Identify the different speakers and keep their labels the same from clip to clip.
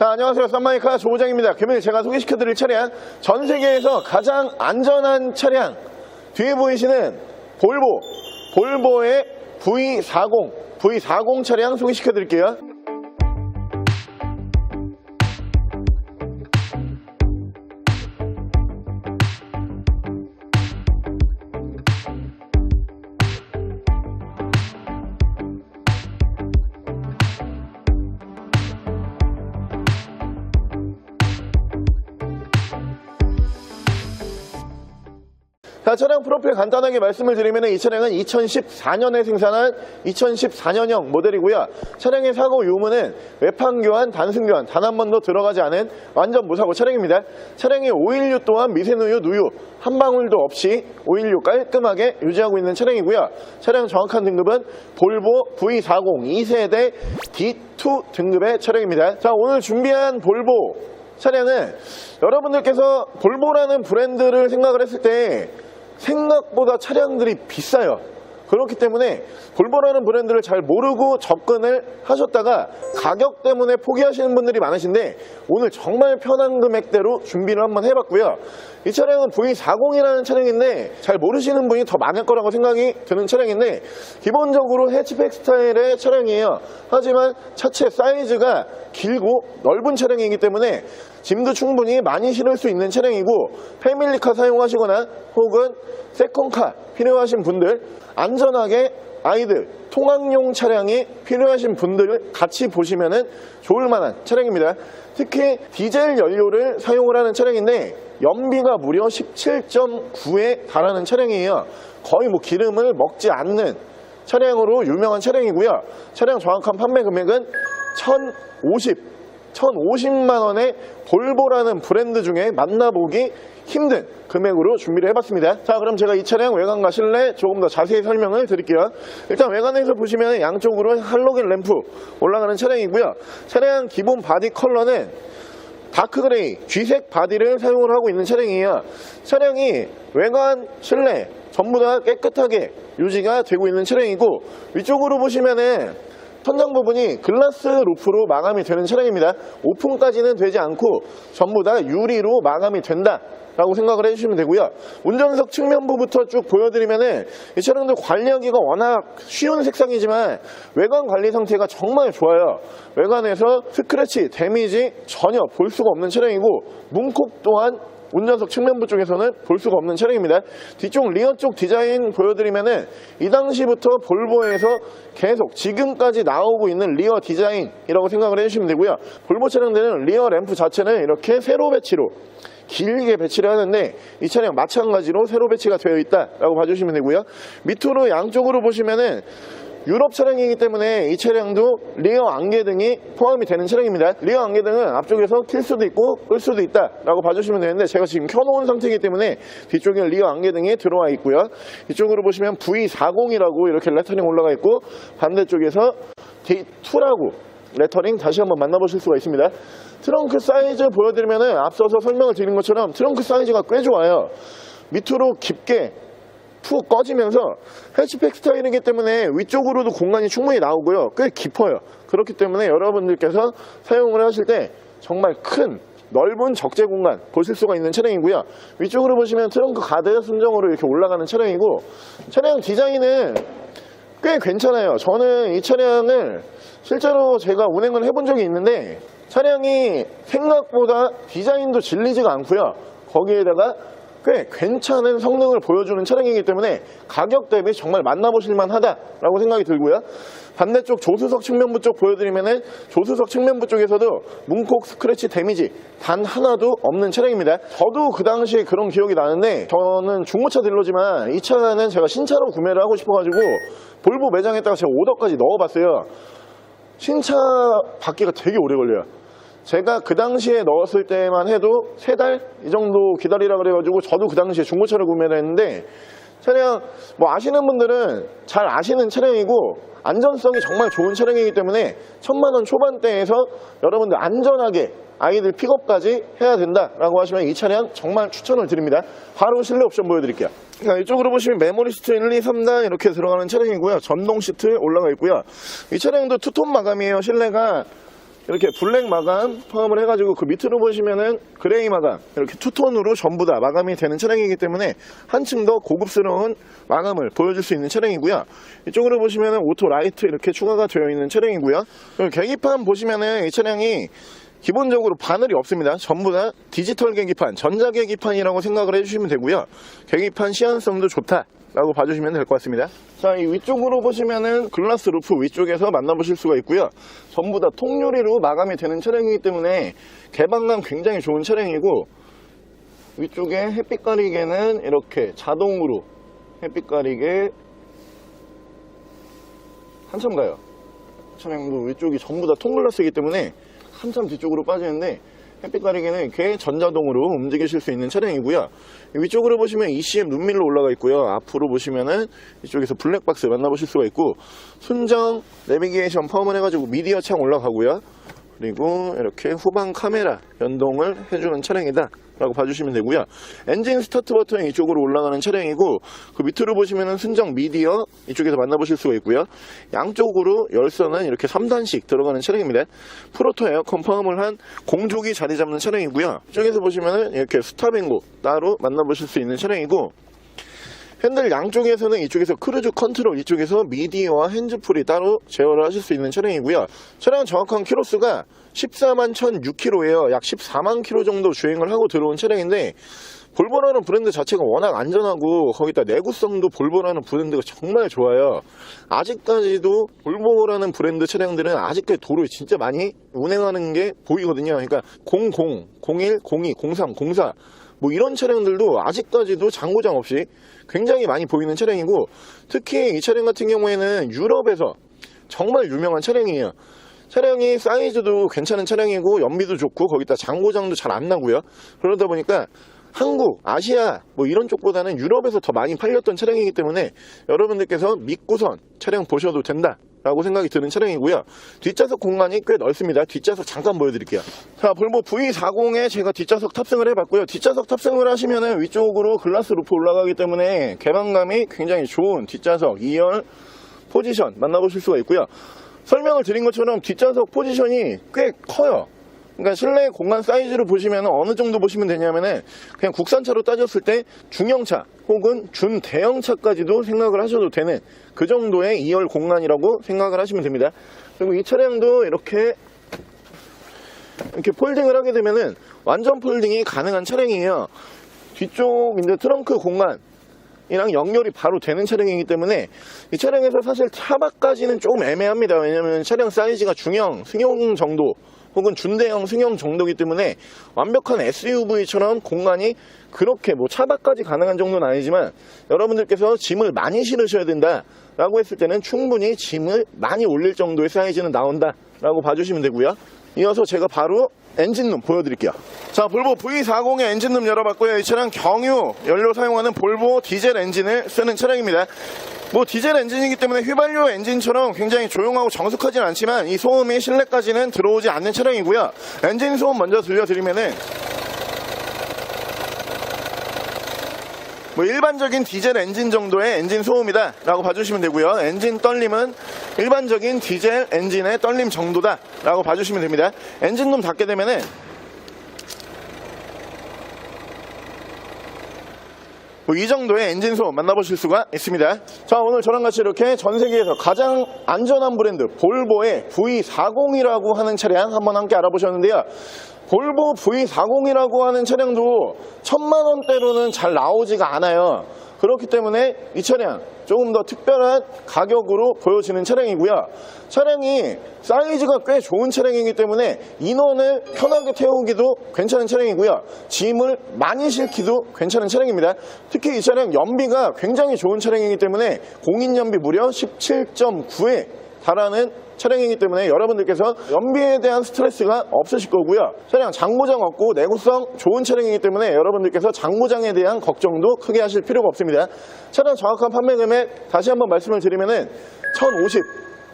Speaker 1: 자, 안녕하세요. 썬마이카 조부장입니다. 금일 제가 소개시켜드릴 차량, 전 세계에서 가장 안전한 차량, 뒤에 보이시는 볼보의 V40 차량 소개시켜드릴게요. 자, 차량 프로필 간단하게 말씀을 드리면 이 차량은 2014년에 생산한 2014년형 모델이고요. 차량의 사고 유무는 외판 교환, 단순 교환 단 한 번도 들어가지 않은 완전 무사고 차량입니다. 차량의 오일류 또한 미세누유, 누유 한 방울도 없이 오일류 깔끔하게 유지하고 있는 차량이고요. 차량 정확한 등급은 볼보 V40 2세대 D2 등급의 차량입니다. 자, 오늘 준비한 볼보 차량은 여러분들께서 볼보라는 브랜드를 생각을 했을 때 생각보다 차량들이 비싸요. 그렇기 때문에 볼보라는 브랜드를 잘 모르고 접근을 하셨다가 가격 때문에 포기하시는 분들이 많으신데 오늘 정말 편한 금액대로 준비를 한번 해봤고요. 이 차량은 V40이라는 차량인데 잘 모르시는 분이 더 많을 거라고 생각이 드는 차량인데 기본적으로 해치백 스타일의 차량이에요. 하지만 차체 사이즈가 길고 넓은 차량이기 때문에 짐도 충분히 많이 실을 수 있는 차량이고 패밀리카 사용하시거나 혹은 세컨카 필요하신 분들, 안전하게 아이들 통학용 차량이 필요하신 분들 같이 보시면 좋을 만한 차량입니다. 특히 디젤 연료를 사용을 하는 차량인데 연비가 무려 17.9에 달하는 차량이에요. 거의 기름을 먹지 않는 차량으로 유명한 차량이고요. 차량 정확한 판매 금액은 1,050만 원의 볼보라는 브랜드 중에 만나보기 힘든 금액으로 준비를 해봤습니다. 자, 그럼 제가 이 차량 외관과 실내 조금 더 자세히 설명을 드릴게요. 일단 외관에서 보시면 양쪽으로 할로겐 램프 올라가는 차량이고요. 차량 기본 바디 컬러는 다크그레이, 쥐색 바디를 사용을 하고 있는 차량이에요. 차량이 외관, 실내 전부 다 깨끗하게 유지가 되고 있는 차량이고 위쪽으로 보시면은 천장 부분이 글라스 루프로 마감이 되는 차량입니다. 오픈까지는 되지 않고 전부 다 유리로 마감이 된다 라고 생각을 해주시면 되고요. 운전석 측면부부터 쭉 보여드리면은 이 차량들 관리하기가 워낙 쉬운 색상이지만 외관 관리 상태가 정말 좋아요. 외관에서 스크래치, 데미지 전혀 볼 수가 없는 차량이고 문콕 또한 운전석 측면부 쪽에서는 볼 수가 없는 차량입니다. 뒤쪽 리어 쪽 디자인 보여드리면은 이 당시부터 볼보에서 계속 지금까지 나오고 있는 리어 디자인이라고 생각을 해주시면 되고요. 볼보 차량들은 리어 램프 자체는 이렇게 세로 배치로 길게 배치를 하는데 이 차량 마찬가지로 세로 배치가 되어 있다라고 봐주시면 되고요. 밑으로 양쪽으로 보시면은 유럽 차량이기 때문에 이 차량도 리어 안개등이 포함이 되는 차량입니다. 리어 안개등은 앞쪽에서 킬 수도 있고 끌 수도 있다라고 봐주시면 되는데 제가 지금 켜놓은 상태이기 때문에 뒤쪽에 리어 안개등이 들어와 있고요. 이쪽으로 보시면 V40이라고 이렇게 레터링 올라가 있고 반대쪽에서 D2라고 레터링 다시 한번 만나보실 수가 있습니다. 트렁크 사이즈 보여드리면 앞서서 설명을 드린 것처럼 트렁크 사이즈가 꽤 좋아요. 밑으로 깊게 푹 꺼지면서 해치백 스타일이기 때문에 위쪽으로도 공간이 충분히 나오고요. 꽤 깊어요. 그렇기 때문에 여러분들께서 사용을 하실 때 정말 큰 넓은 적재 공간 보실 수가 있는 차량이고요. 위쪽으로 보시면 트렁크 가드 순정으로 이렇게 올라가는 차량이고 차량 디자인은 꽤 괜찮아요. 저는 이 차량을 실제로 제가 운행을 해본 적이 있는데 차량이 생각보다 디자인도 질리지가 않고요. 거기에다가 꽤 괜찮은 성능을 보여주는 차량이기 때문에 가격 대비 정말 만나보실만 하다라고 생각이 들고요. 반대쪽 조수석 측면부 쪽 보여드리면은 조수석 측면부 쪽에서도 문콕 스크래치 데미지 단 하나도 없는 차량입니다. 저도 그 당시에 그런 기억이 나는데 저는 중고차 딜러지만 이 차는 제가 신차로 구매를 하고 싶어가지고 볼보 매장에다가 제가 오더까지 넣어봤어요. 신차 받기가 되게 오래 걸려요. 제가 그 당시에 넣었을 때만 해도 3달 이 정도 기다리라 그래가지고 저도 그 당시에 중고차를 구매를 했는데 차량 아시는 분들은 잘 아시는 차량이고 안전성이 정말 좋은 차량이기 때문에 1000만 원 초반대에서 여러분들 안전하게 아이들 픽업까지 해야 된다라고 하시면 이 차량 정말 추천을 드립니다. 바로 실내 옵션 보여드릴게요. 이쪽으로 보시면 메모리 시트 1, 2, 3단 이렇게 들어가는 차량이고요. 전동 시트 올라가 있고요. 이 차량도 투톤 마감이에요. 실내가 이렇게 블랙 마감 포함을 해가지고 그 밑으로 보시면은 그레이 마감 이렇게 투톤으로 전부 다 마감이 되는 차량이기 때문에 한층 더 고급스러운 마감을 보여줄 수 있는 차량이고요. 이쪽으로 보시면은 오토 라이트 이렇게 추가가 되어 있는 차량이고요. 계기판 보시면은 이 차량이 기본적으로 바늘이 없습니다. 전부 다 디지털 계기판, 전자 계기판이라고 생각을 해주시면 되고요. 계기판 시안성도 좋다라고 봐주시면 될 것 같습니다. 자, 이 위쪽으로 보시면은 글라스 루프 위쪽에서 만나보실 수가 있고요. 전부 다 통유리로 마감이 되는 차량이기 때문에 개방감 굉장히 좋은 차량이고, 위쪽에 햇빛 가리개는 이렇게 자동으로 햇빛 가리개 한참 가요. 차량도 위쪽이 전부 다 통글라스이기 때문에 한참 뒤쪽으로 빠지는데 햇빛 가리개는 이렇게 전자동으로 움직이실 수 있는 차량이고요. 위쪽으로 보시면 ECM 눈밀로 올라가 있고요. 앞으로 보시면은 이쪽에서 블랙박스 만나보실 수가 있고, 순정 내비게이션 포함을 해가지고 미디어 창 올라가고요. 그리고 이렇게 후방 카메라 연동을 해주는 차량이다 라고 봐주시면 되고요. 엔진 스타트 버튼이 이쪽으로 올라가는 차량이고, 그 밑으로 보시면은 순정 미디어 이쪽에서 만나보실 수가 있고요. 양쪽으로 열선은 이렇게 3단씩 들어가는 차량입니다. 프로토 에어컨 포함을 한 공조기 자리 잡는 차량이고요. 이쪽에서 보시면은 이렇게 스탑앤고 따로 만나보실 수 있는 차량이고, 핸들 양쪽에서는 이쪽에서 크루즈 컨트롤, 이쪽에서 미디어와 핸즈풀이 따로 제어를 하실 수 있는 차량이고요. 차량 정확한 키로수가 14만 1,006km예요. 약 14만 km 정도 주행을 하고 들어온 차량인데, 볼보라는 브랜드 자체가 워낙 안전하고 거기다 내구성도 볼보라는 브랜드가 정말 좋아요. 아직까지도 볼보라는 브랜드 차량들은 아직까지 도로에 진짜 많이 운행하는 게 보이거든요. 그러니까 00, 01, 02, 03, 04 뭐 이런 차량들도 아직까지도 장고장 없이 굉장히 많이 보이는 차량이고, 특히 이 차량 같은 경우에는 유럽에서 정말 유명한 차량이에요. 차량이 사이즈도 괜찮은 차량이고 연비도 좋고 거기다 장고장도 잘 안 나고요. 그러다 보니까 한국, 아시아 뭐 이런 쪽보다는 유럽에서 더 많이 팔렸던 차량이기 때문에 여러분들께서 믿고선 차량 보셔도 된다 라고 생각이 드는 차량이고요. 뒷좌석 공간이 꽤 넓습니다. 뒷좌석 잠깐 보여드릴게요. 자, 볼보 V40에 제가 뒷좌석 탑승을 해봤고요. 뒷좌석 탑승을 하시면은 위쪽으로 글라스 루프 올라가기 때문에 개방감이 굉장히 좋은 뒷좌석 2열 포지션 만나보실 수가 있고요. 설명을 드린 것처럼 뒷좌석 포지션이 꽤 커요. 그러니까 실내 공간 사이즈로 보시면 어느 정도 보시면 되냐면은 그냥 국산차로 따졌을 때 중형차 혹은 준대형차까지도 생각을 하셔도 되는 그 정도의 2열 공간이라고 생각을 하시면 됩니다. 그리고 이 차량도 이렇게 폴딩을 하게 되면은 완전 폴딩이 가능한 차량이에요. 뒤쪽 이제 트렁크 공간이랑 연결이 바로 되는 차량이기 때문에 이 차량에서 사실 차박까지는 조금 애매합니다. 왜냐면 차량 사이즈가 중형, 승용 정도 혹은 준대형 승용 정도이기 때문에 완벽한 SUV처럼 공간이 그렇게 뭐 차박까지 가능한 정도는 아니지만, 여러분들께서 짐을 많이 실으셔야 된다 라고 했을 때는 충분히 짐을 많이 올릴 정도의 사이즈는 나온다 라고 봐주시면 되고요. 이어서 제가 바로 엔진룸 보여드릴게요. 자, 볼보 V40의 엔진룸 열어봤고요. 이 차량 경유 연료 사용하는 볼보 디젤 엔진을 쓰는 차량입니다. 뭐 디젤 엔진이기 때문에 휘발유 엔진처럼 굉장히 조용하고 정숙하진 않지만 이 소음이 실내까지는 들어오지 않는 차량이고요. 엔진 소음 먼저 들려드리면은 뭐 일반적인 디젤 엔진 정도의 엔진 소음이다 라고 봐주시면 되고요. 엔진 떨림은 일반적인 디젤 엔진의 떨림 정도다 라고 봐주시면 됩니다. 엔진룸 닫게 되면은 이 정도의 엔진 소음 만나보실 수가 있습니다. 자, 오늘 저랑 같이 이렇게 전 세계에서 가장 안전한 브랜드 볼보의 V40이라고 하는 차량 한번 함께 알아보셨는데요. 볼보 V40이라고 하는 차량도 1000만원대로는 잘 나오지가 않아요. 그렇기 때문에 이 차량 조금 더 특별한 가격으로 보여지는 차량이고요. 차량이 사이즈가 꽤 좋은 차량이기 때문에 인원을 편하게 태우기도 괜찮은 차량이고요. 짐을 많이 싣기도 괜찮은 차량입니다. 특히 이 차량 연비가 굉장히 좋은 차량이기 때문에 공인연비 무려 17.9에 달하는 차량이기 때문에 여러분들께서 연비에 대한 스트레스가 없으실 거고요. 차량 장고장 없고 내구성 좋은 차량이기 때문에 여러분들께서 장고장에 대한 걱정도 크게 하실 필요가 없습니다. 차량 정확한 판매 금액 다시 한번 말씀을 드리면은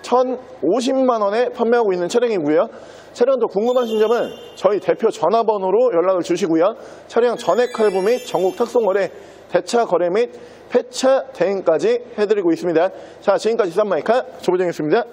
Speaker 1: 1,050만 원에 판매하고 있는 차량이고요. 차량 더 궁금하신 점은 저희 대표 전화번호로 연락을 주시고요. 차량 전액 할부 및 전국 탁송 거래, 대차 거래 및 폐차 대행까지 해드리고 있습니다. 자, 지금까지 쌈마이카 조보정이었습니다.